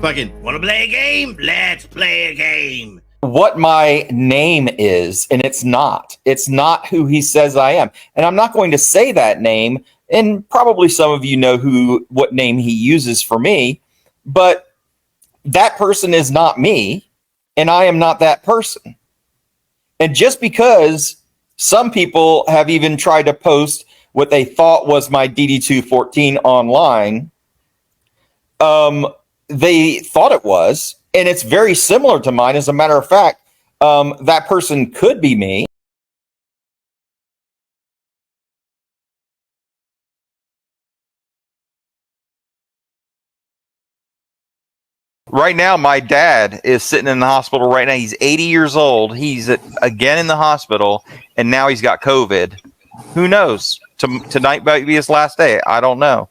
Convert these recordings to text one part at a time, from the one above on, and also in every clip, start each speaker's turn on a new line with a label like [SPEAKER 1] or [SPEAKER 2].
[SPEAKER 1] Fucking want to play a game? Let's play a game.
[SPEAKER 2] What my name is, and it's not. It's not who he says I am. And I'm not going to say that name, and probably some of you know what name he uses for me, but that person is not me, and I am not that person. And just because some people have even tried to post what they thought was my DD214 online, they thought it was, and it's very similar to mine. As a matter of fact, that person could be me. Right now, my dad is sitting in the hospital right now. He's 80 years old. He's again in the hospital, and now he's got COVID. Who knows? Tonight might be his last day. I don't know.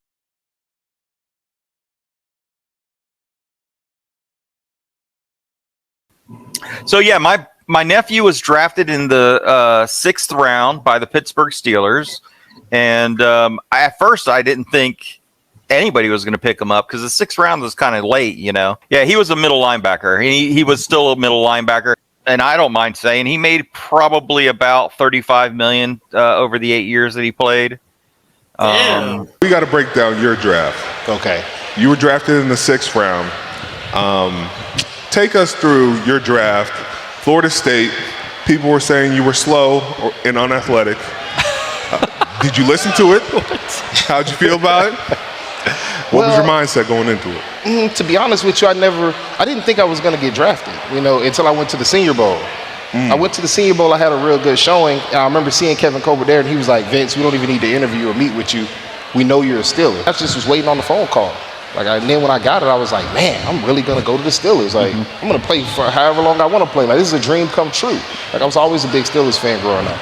[SPEAKER 2] So yeah, my nephew was drafted in the 6th round by the Pittsburgh Steelers, and at first I didn't think anybody was going to pick him up because the 6th round was kind of late, you know. Yeah, he was a middle linebacker. He was still a middle linebacker, and I don't mind saying he made probably about $35 million over the 8 years that he played.
[SPEAKER 3] We got to break down your draft.
[SPEAKER 4] Okay.
[SPEAKER 3] You were drafted in the 6th round. Take us through your draft. Florida State, people were saying you were slow and unathletic. Did you listen to it? How'd you feel about it? What was your mindset going into it?
[SPEAKER 4] To be honest with you, I didn't think I was going to get drafted, until I went to the Senior Bowl. I went to the Senior Bowl, I had a real good showing. I remember seeing Kevin Colbert there, and he was like, Vince, we don't even need to interview or meet with you. We know you're a Steeler. I just was waiting on the phone call. And then when I got it, I was like, man, I'm really going to go to the Steelers. I'm going to play for however long I want to play. This is a dream come true. I was always a big Steelers fan growing up.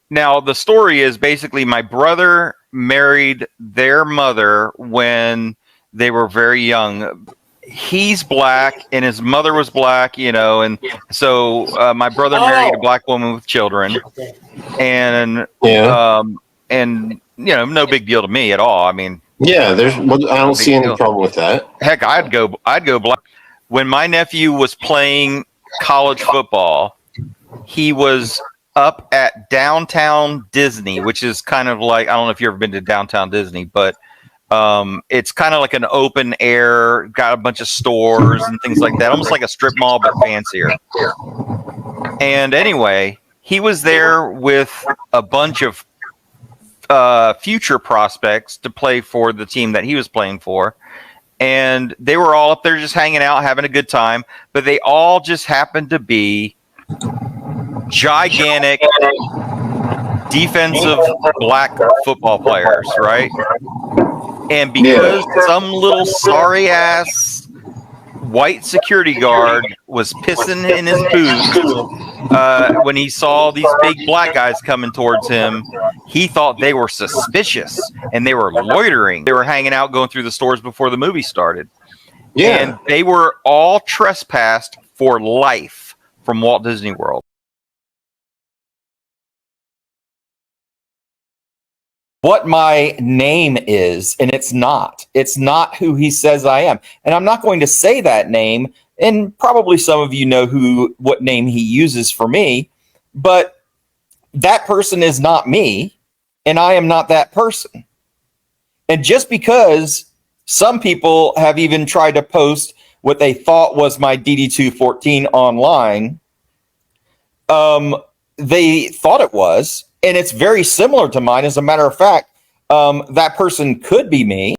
[SPEAKER 2] Now, the story is basically my brother married their mother when they were very young. He's black and his mother was black, and so my brother married a black woman with children, and no big deal to me at all. I mean,
[SPEAKER 5] yeah, I don't see any problem with that.
[SPEAKER 2] Heck, I'd go black. When my nephew was playing college football, he was up at downtown Disney, which is kind of like, I don't know if you've ever been to downtown Disney, but it's kind of like an open air, got a bunch of stores and things like that, almost like a strip mall, but fancier. And anyway, he was there with a bunch of future prospects to play for the team that he was playing for. And they were all up there just hanging out, having a good time, but they all just happened to be gigantic defensive black football players, right? And because some little sorry ass white security guard was pissing in his boots when he saw these big black guys coming towards him, he thought they were suspicious and they were loitering. They were hanging out, going through the stores before the movie started. Yeah. And they were all trespassed for life from Walt Disney World. What my name is, and it's not. It's not who he says I am. And I'm not going to say that name, and probably some of you know what name he uses for me, but that person is not me, and I am not that person. And just because some people have even tried to post what they thought was my DD214 online, they thought it was, and it's very similar to mine. As a matter of fact, that person could be me.